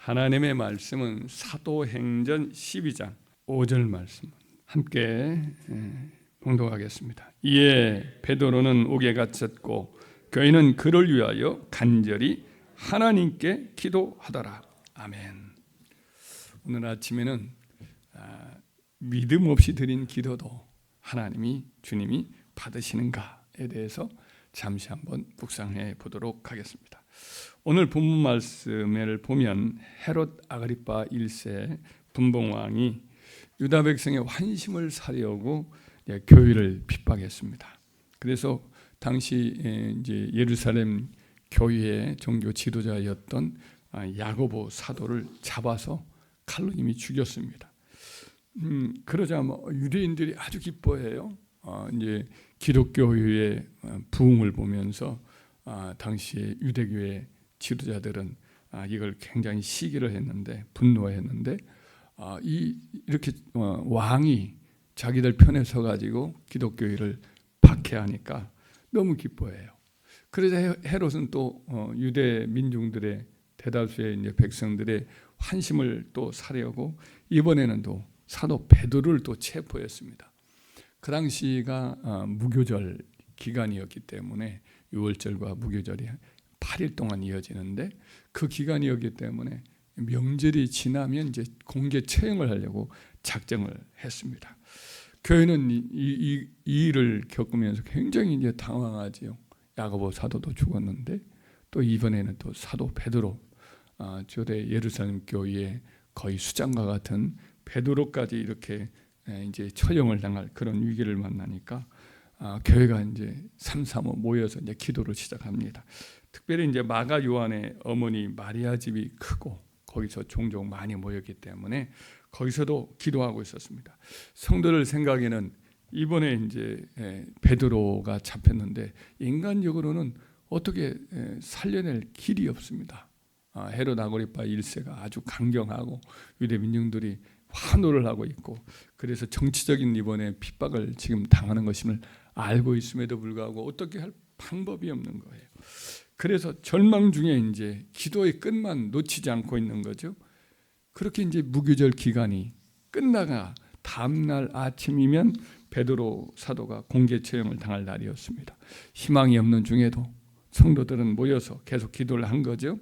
하나님의 말씀은 사도행전 12장 5절 말씀 함께 봉독하겠습니다. 이에 베드로는 옥에 갇혔고 교인은 그를 위하여 간절히 하나님께 기도하더라. 아멘. 오늘 아침에는 믿음 없이 드린 기도도 주님이 받으시는가에 대해서 잠시 한번 묵상해 보도록 하겠습니다. 오늘 본문 말씀을 보면 헤롯 아그리파 1세 분봉왕이 유다 백성의 환심을 사려고 교회를 핍박했습니다. 그래서 당시 이제 예루살렘 교회의 종교 지도자였던 야고보 사도를 잡아서 칼로 이미 죽였습니다. 그러자 유대인들이 아주 기뻐해요. 이제 기독교의 부흥을 보면서 당시에 유대교의 지도자들은 이걸 굉장히 시기를 했는데 분노했는데 이렇게 왕이 자기들 편에 서가지고 기독교회를 박해하니까 너무 기뻐해요. 그러자 헤롯은 또 유대 민중들의 대다수의 이제 백성들의 환심을 또 사려고 이번에는 또 사도 베드로를 또 체포했습니다. 그 당시가 무교절 기간이었기 때문에 유월절과 무교절이 8일 동안 이어지는데 그 기간이었기 때문에 명절이 지나면 이제 공개 처형을 하려고 작정을 했습니다. 교회는 이 일을 겪으면서 굉장히 이제 당황하지요. 야고보 사도도 죽었는데 또 이번에는 또 사도 베드로 초대 예루살렘 교회의 거의 수장과 같은 베드로까지 이렇게 이제 처형을 당할 그런 위기를 만나니까 교회가 이제 삼삼오 모여서 이제 기도를 시작합니다. 특별히 이제 마가 요한의 어머니 마리아 집이 크고 거기서 종종 많이 모였기 때문에 거기서도 기도하고 있었습니다. 성도들 생각에는 이번에 이제 베드로가 잡혔는데 인간적으로는 어떻게 살려낼 길이 없습니다. 헤롯 아그리파 1세가 아주 강경하고 유대 민중들이 환호를 하고 있고 그래서 정치적인 이번에 핍박을 지금 당하는 것임을 알고 있음에도 불구하고 어떻게 할 방법이 없는 거예요. 그래서 절망 중에 이제 기도의 끝만 놓치지 않고 있는 거죠. 그렇게 이제 무교절 기간이 끝나가 다음날 아침이면 베드로 사도가 공개 처형을 당할 날이었습니다. 희망이 없는 중에도 성도들은 모여서 계속 기도를 한 거죠.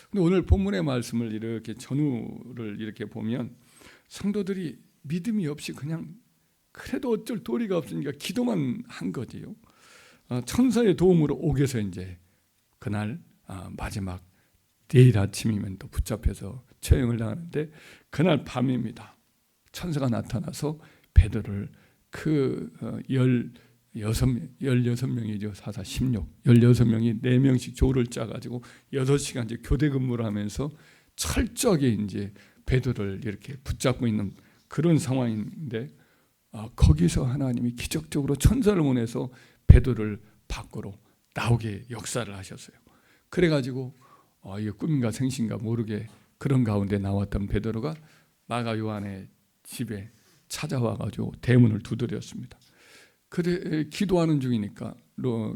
근데 오늘 본문의 말씀을 이렇게 전후를 이렇게 보면 성도들이 믿음이 없이 그냥 그래도 어쩔 도리가 없으니까 기도만 한 거지요. 천사의 도움으로 옥에서 이제 그날 마지막 내일 아침이면 또 붙잡혀서 처형을 당하는데 그날 밤입니다. 천사가 나타나서 베드로를 그 16명이죠. 사사 16. 16명이 4명씩 조를 짜가지고 6시간 이제 교대 근무를 하면서 철저하게 이제 베드로를 이렇게 붙잡고 있는 그런 상황인데 거기서 하나님이 기적적으로 천사를 보내서 베드로를 밖으로 나오게 역사를 하셨어요. 그래가지고 이게 꿈인가 생신가 모르게 그런 가운데 나왔던 베드로가 마가 요한의 집에 찾아와가지고 대문을 두드렸습니다. 그래 기도하는 중이니까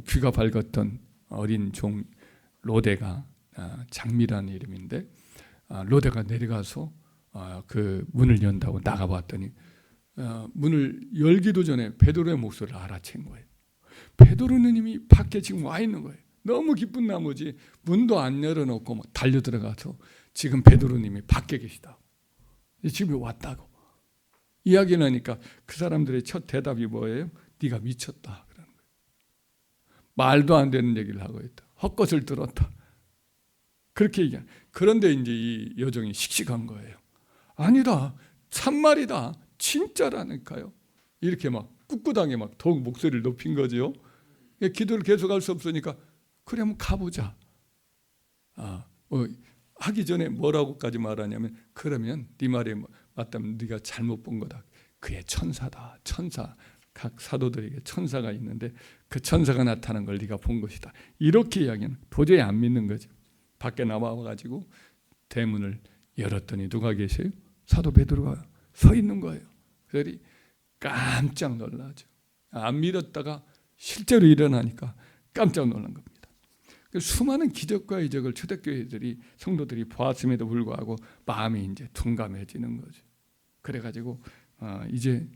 귀가 밝았던 어린 종 로데가 장미라는 이름인데 로데가 내려가서 그 문을 연다고 나가봤더니 문을 열기도 전에 베드로의 목소리를 알아챈 거예요. 베드로는 이미 밖에 지금 와 있는 거예요. 너무 기쁜 나머지 문도 안 열어놓고 달려 들어가서 지금 베드로님이 밖에 계시다. 집에 왔다고 이야기를 하니까 그 사람들의 첫 대답이 뭐예요? 네가 미쳤다 그러는 거예요. 말도 안 되는 얘기를 하고 있다. 헛것을 들었다. 그렇게 얘기한. 그런데 이제 이 여종이 씩씩한 거예요. 아니다. 참말이다. 진짜라니까요. 이렇게 꿋꿋하게 더욱 목소리를 높인 거죠. 기도를 계속할 수 없으니까 그래 한번 가보자. 하기 전에 뭐라고까지 말하냐면 그러면 네 말에 맞다면 네가 잘못 본 거다. 그의 천사다. 천사. 각 사도들에게 천사가 있는데 그 천사가 나타난 걸 네가 본 것이다. 이렇게 이야기는 도저히 안 믿는 거죠. 밖에 나와가지고 대문을 열었더니 누가 계세요? 사도 베드로가 서 있는 거예요. 그들이 깜짝 놀라죠. 안 믿었다가 실제로 일어나니까 깜짝 놀란 겁니다. 수많은 기적과 이적을 초대교회들이 성도들이 보았음에도 불구하고 마음이 이제 둔감해지는 거죠. 그래가지고 이제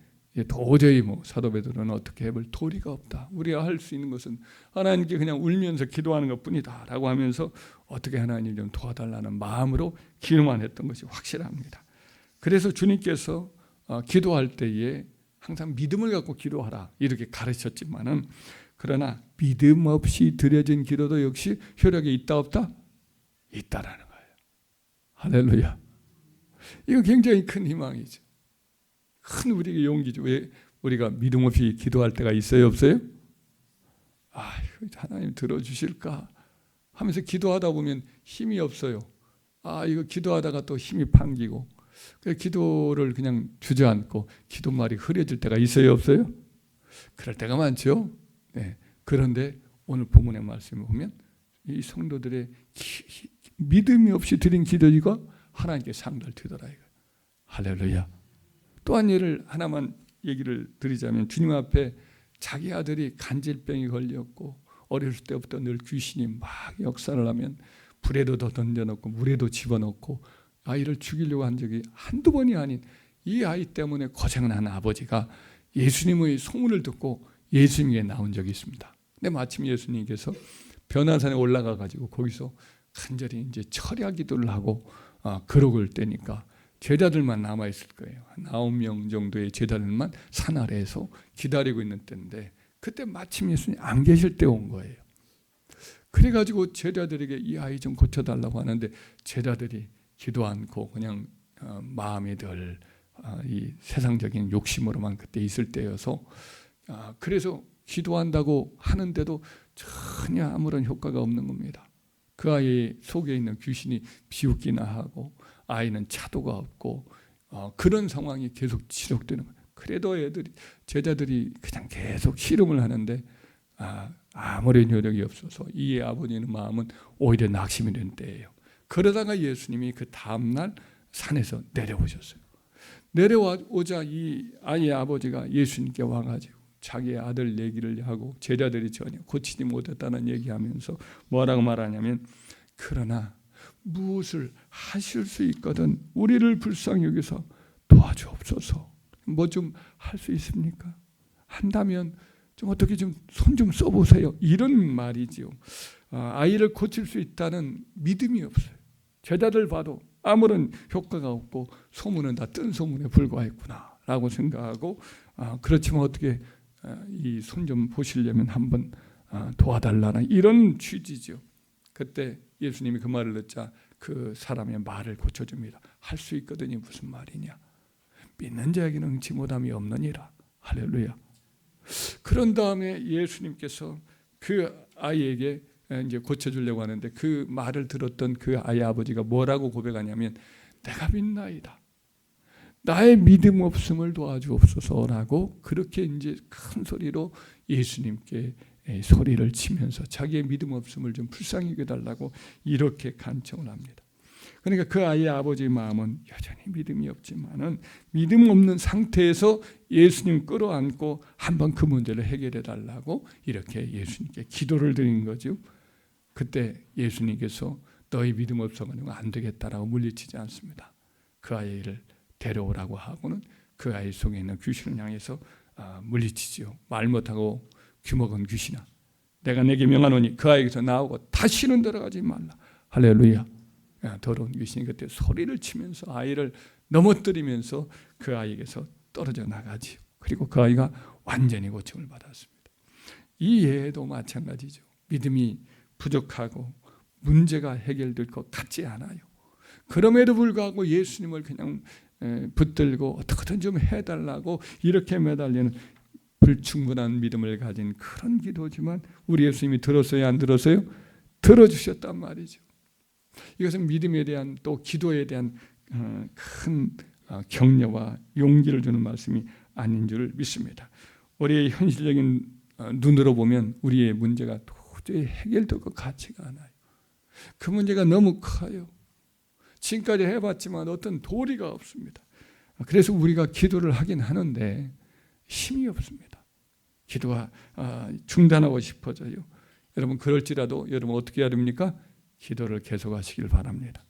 도저히 사도 베드로는 어떻게 해볼 도리가 없다. 우리가 할 수 있는 것은 하나님께 그냥 울면서 기도하는 것뿐이다라고 하면서 어떻게 하나님 좀 도와달라는 마음으로 기도만 했던 것이 확실합니다. 그래서 주님께서 기도할 때에 항상 믿음을 갖고 기도하라 이렇게 가르쳤지만은, 그러나 믿음 없이 드려진 기도도 역시 효력이 있다 없다? 있다라는 거예요. 할렐루야. 이거 굉장히 큰 희망이죠. 큰 우리에게 용기죠. 왜 우리가 믿음 없이 기도할 때가 있어요, 없어요? 하나님 들어주실까 하면서 기도하다 보면 힘이 없어요. 이거 기도하다가 또 힘이 방기고, 기도를 그냥 주저앉고 기도말이 흐려질 때가 있어요, 없어요? 그럴 때가 많죠. 네. 그런데 오늘 본문의 말씀을 보면 이 성도들의 믿음이 없이 드린 기도가 하나님께 상달되더라 이거. 할렐루야. 또한 예를 하나만 얘기를 드리자면, 주님 앞에 자기 아들이 간질병이 걸렸고 어렸을 때부터 늘 귀신이 막 역사를 하면 불에도 더 던져놓고 물에도 집어넣고 아이를 죽이려고 한 적이 한두 번이 아닌 이 아이 때문에 고생을 하는 아버지가 예수님의 소문을 듣고 예수님에게 나온 적이 있습니다. 근데 마침 예수님께서 변화산에 올라가 가지고 거기서 간절히 이제 철야 기도를 하고 그러고 때니까 제자들만 남아 있을 거예요. 한 9명 정도의 제자들만 산 아래에서 기다리고 있는 때인데, 그때 마침 예수님 안 계실 때 온 거예요. 그래가지고 제자들에게 이 아이 좀 고쳐달라고 하는데, 제자들이 기도 않고 그냥 마음에 들 이 세상적인 욕심으로만 그때 있을 때여서, 그래서 기도한다고 하는데도 전혀 아무런 효과가 없는 겁니다. 그 아이 속에 있는 귀신이 비웃기나 하고 아이는 차도가 없고 그런 상황이 계속 지속되는 거예요. 그래도 제자들이 그냥 계속 씨름을 하는데 아무런 효력이 없어서 이 아버지의 마음은 오히려 낙심이 된 때예요. 그러다가 예수님이 그 다음날 산에서 내려오셨어요. 내려오자 이 아이의 아버지가 예수님께 와가지고 자기의 아들 얘기를 하고, 제자들이 전혀 고치지 못했다는 얘기하면서 뭐라고 말하냐면, 그러나 무엇을 하실 수 있거든 우리를 불쌍히 여기서 도와주옵소서. 뭐 좀 할 수 있습니까? 한다면 좀 어떻게 좀 손 좀 써보세요. 이런 말이지요. 아이를 고칠 수 있다는 믿음이 없어요. 제자들 봐도 아무런 효과가 없고 소문은 다 뜬 소문에 불과했구나 라고 생각하고, 그렇지만 어떻게 이 손 좀 보시려면 한번 도와달라는 이런 취지죠. 그때 예수님이 그 말을 듣자 그 사람의 말을 고쳐줍니다. 할 수 있거든요. 무슨 말이냐? 믿는 자에게는 응치 못함이 없느니라. 할렐루야. 그런 다음에 예수님께서 그 아이에게 이제 고쳐주려고 하는데, 그 말을 들었던 그 아이 아버지가 뭐라고 고백하냐면, 내가 믿나이다. 나의 믿음 없음을 도와주옵소서라고 그렇게 이제 큰 소리로 예수님께 소리를 치면서 자기의 믿음 없음을 좀 불쌍히 여겨달라고 이렇게 간청을 합니다. 그러니까 그 아이의 아버지의 마음은 여전히 믿음이 없지만은 믿음 없는 상태에서 예수님 끌어안고 한번 그 문제를 해결해 달라고 이렇게 예수님께 기도를 드린 거죠. 그때 예수님께서 너희 믿음 없어가지고 안 되겠다라고 물리치지 않습니다. 그 아이를 데려오라고 하고는 그 아이 속에 있는 귀신을 향해서 물리치지요. 말 못하고 귀먹은 귀신아, 내가 내게 명하노니 그 아이에게서 나오고 다시는 들어가지 말라. 할렐루야. 더러운 귀신이 그때 소리를 치면서 아이를 넘어뜨리면서 그 아이에게서 떨어져 나가지요. 그리고 그 아이가 완전히 고침을 받았습니다. 이 예도 마찬가지죠. 믿음이 부족하고 문제가 해결될 것 같지 않아요. 그럼에도 불구하고 예수님을 그냥 붙들고 어떻게든 좀 해달라고 이렇게 매달리는 불충분한 믿음을 가진 그런 기도지만, 우리 예수님이 들었어요, 안 들었어요? 들어주셨단 말이죠. 이것은 믿음에 대한 또 기도에 대한 큰 격려와 용기를 주는 말씀이 아닌 줄 믿습니다. 우리의 현실적인 눈으로 보면 우리의 문제가 도저히 해결될 것 같지가 않아요. 그 문제가 너무 커요. 지금까지 해봤지만 어떤 도리가 없습니다. 그래서 우리가 기도를 하긴 하는데 힘이 없습니다. 기도가 중단하고 싶어져요. 여러분 그럴지라도 여러분 어떻게 해야 됩니까? 기도를 계속하시길 바랍니다.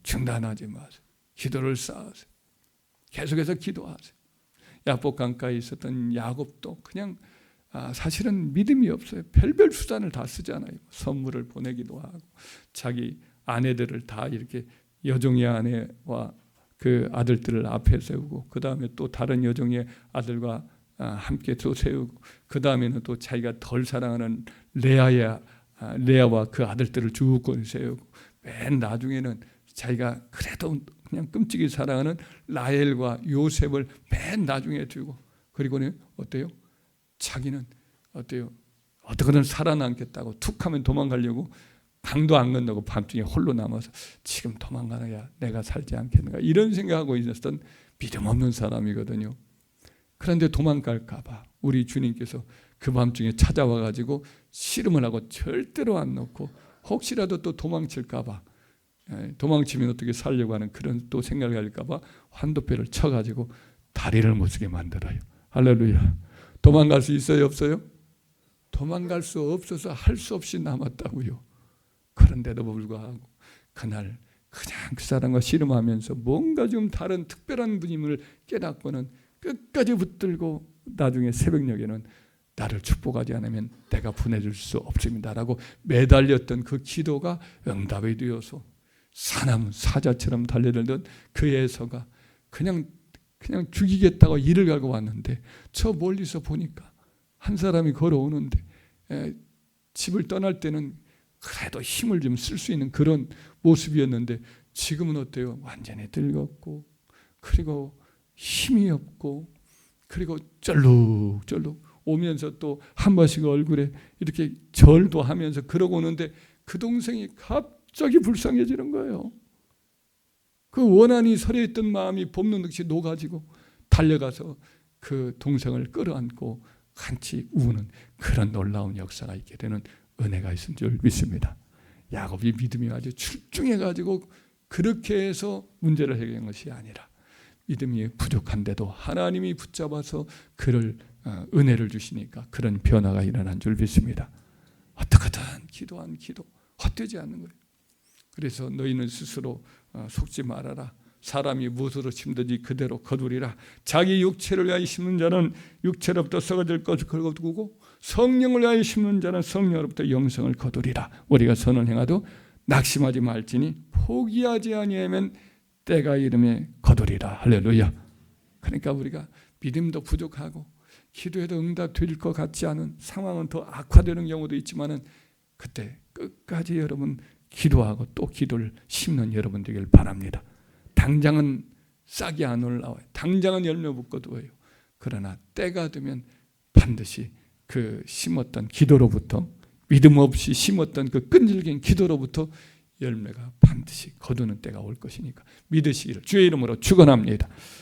중단하지 마세요. 기도를 쌓으세요. 계속해서 기도하세요. 야복 강가에 있었던 야곱도 그냥 사실은 믿음이 없어요. 별별 수단을 다 쓰잖아요. 선물을 보내기도 하고 자기 아내들을 다 이렇게 여종의 아내와 그 아들들을 앞에 세우고 그 다음에 또 다른 여종의 아들과 함께 또 세우고 그 다음에는 또 자기가 덜 사랑하는 레아와 그 아들들을 주권 세우고 맨 나중에는 자기가 그래도 그냥 끔찍이 사랑하는 라헬과 요셉을 맨 나중에 두고 그리고는 어때요? 자기는 어때요? 어떻게든 살아남겠다고 툭하면 도망가려고 강도 안 건너고 밤중에 홀로 남아서 지금 도망가야 내가 살지 않겠는가 이런 생각하고 있었던 믿음 없는 사람이거든요. 그런데 도망갈까 봐 우리 주님께서 그 밤중에 찾아와 가지고 씨름을 하고 절대로 안 놓고 혹시라도 또 도망칠까 봐 도망치면 어떻게 살려고 하는 그런 또 생각을 할까 봐 환도뼈를 쳐가지고 다리를 못 쓰게 만들어요. 할렐루야. 도망갈 수 있어요? 없어요? 도망갈 수 없어서 할 수 없이 남았다고요. 그런데도 불구하고 그날 그냥 그 사람과 씨름하면서 뭔가 좀 다른 특별한 분임을 깨닫고는 끝까지 붙들고 나중에 새벽녘에는 나를 축복하지 않으면 내가 보내줄 수 없습니다라고 매달렸던 그 기도가 응답이 되어서 사나무 사자처럼 달려들던 그 에서가 그냥 죽이겠다고 이를 갈고 왔는데 저 멀리서 보니까 한 사람이 걸어오는데 집을 떠날 때는 그래도 힘을 좀 쓸 수 있는 그런 모습이었는데 지금은 어때요? 완전히 늙었고 그리고 힘이 없고 그리고 쩔룩쩔룩 오면서 또 한 번씩 얼굴에 이렇게 절도 하면서 그러고 오는데 그 동생이 갑자기 불쌍해지는 거예요. 그 원한이 서려있던 마음이 볶는 듯이 녹아지고 달려가서 그 동생을 끌어안고 같이 우는 그런 놀라운 역사가 있게 되는 은혜가 있은 줄 믿습니다. 야곱이 믿음이 아주 출중해가지고 그렇게 해서 문제를 해결한 것이 아니라 믿음이 부족한데도 하나님이 붙잡아서 그를 은혜를 주시니까 그런 변화가 일어난 줄 믿습니다. 어떻게든 기도한 기도 헛되지 않는 거예요. 그래서 너희는 스스로 속지 말아라. 사람이 무엇으로 심든지 그대로 거두리라. 자기 육체를 위하여 심는 자는 육체로부터 썩어질 것을 거두고 성령을 위하여 심는 자는 성령으로부터 영생을 거두리라. 우리가 선을 행하도 낙심하지 말지니 포기하지 아니하면 때가 이름에 거두리라. 할렐루야. 그러니까 우리가 믿음도 부족하고 기도해도 응답될 것 같지 않은 상황은 더 악화되는 경우도 있지만은 그때 끝까지 여러분 기도하고 또 기도를 심는 여러분 되길 바랍니다. 당장은 싹이 안 올라와요. 당장은 열매 못 거두어요. 그러나 때가 되면 반드시 그 심었던 기도로부터 믿음 없이 심었던 그 끈질긴 기도로부터 열매가 반드시 거두는 때가 올 것이니까 믿으시기를 주의 이름으로 축원합니다.